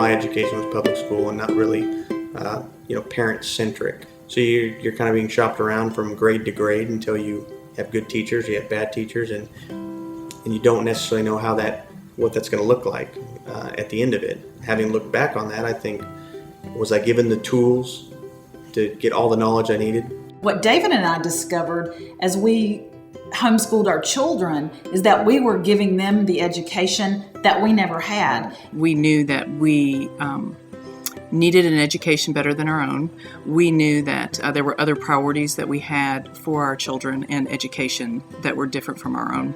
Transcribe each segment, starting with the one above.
my education was public school and not really, parent-centric. So you're kind of being shopped around from grade to grade until you have good teachers, you have bad teachers, and you don't necessarily know what that's going to look like at the end of it. Having looked back on that, I think, was I given the tools to get all the knowledge I needed? What David and I discovered as we homeschooled our children is that we were giving them the education that we never had. We knew that we needed an education better than our own. We knew that there were other priorities that we had for our children and education that were different from our own.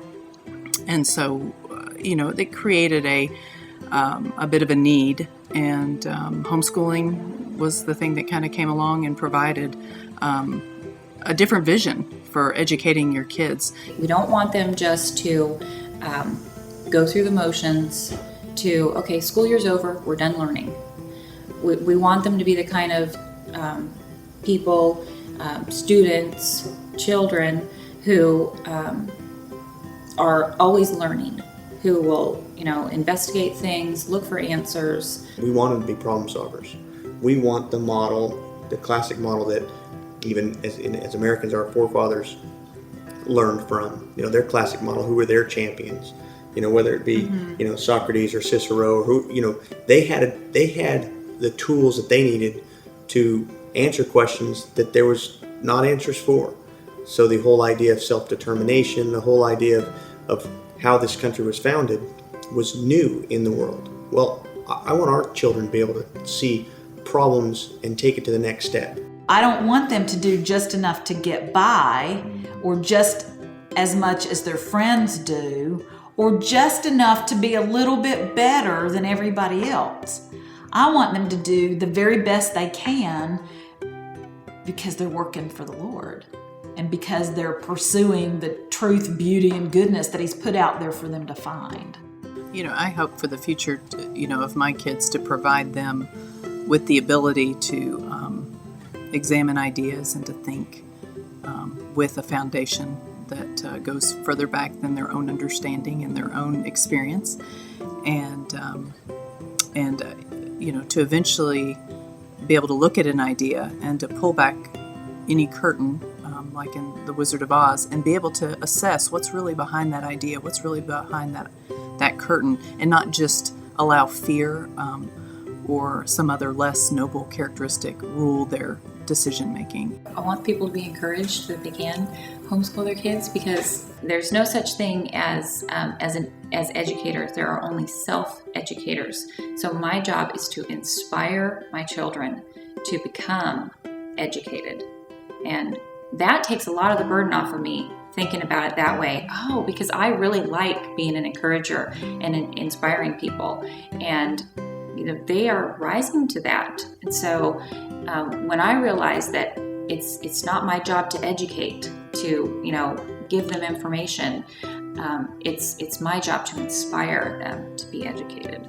And so, it created a bit of a need, and homeschooling was the thing that kind of came along and provided a different vision for educating your kids. We don't want them just to go through the motions to, okay, school year's over, we're done learning. We want them to be the kind of people, students, children who are always learning, who will, investigate things, look for answers. We want them to be problem solvers. We want the classic model that even as Americans, our forefathers learned from. Their classic model, who were their champions. Whether it be, Socrates or Cicero, or who, they had the tools that they needed to answer questions that there was not answers for. So the whole idea of self-determination, the whole idea of how this country was founded was new in the world. Well, I want our children to be able to see problems and take it to the next step. I don't want them to do just enough to get by, or just as much as their friends do, or just enough to be a little bit better than everybody else. I want them to do the very best they can because they're working for the Lord and because they're pursuing the truth, beauty, and goodness that He's put out there for them to find. I hope for the future, of my kids to provide them with the ability to examine ideas and to think with a foundation that goes further back than their own understanding and their own experience, and to eventually be able to look at an idea and to pull back any curtain, like in The Wizard of Oz, and be able to assess what's really behind that idea, what's really behind that curtain, and not just allow fear or some other less noble characteristic rule their decision making. I want people to be encouraged that they can homeschool their kids, because there's no such thing as educators. There are only self-educators. So my job is to inspire my children to become educated, and that takes a lot of the burden off of me, thinking about it that way. Because I really like being an encourager and inspiring people, and they are rising to that. And so when I realize that it's not my job to educate, to give them information, it's my job to inspire them to be educated.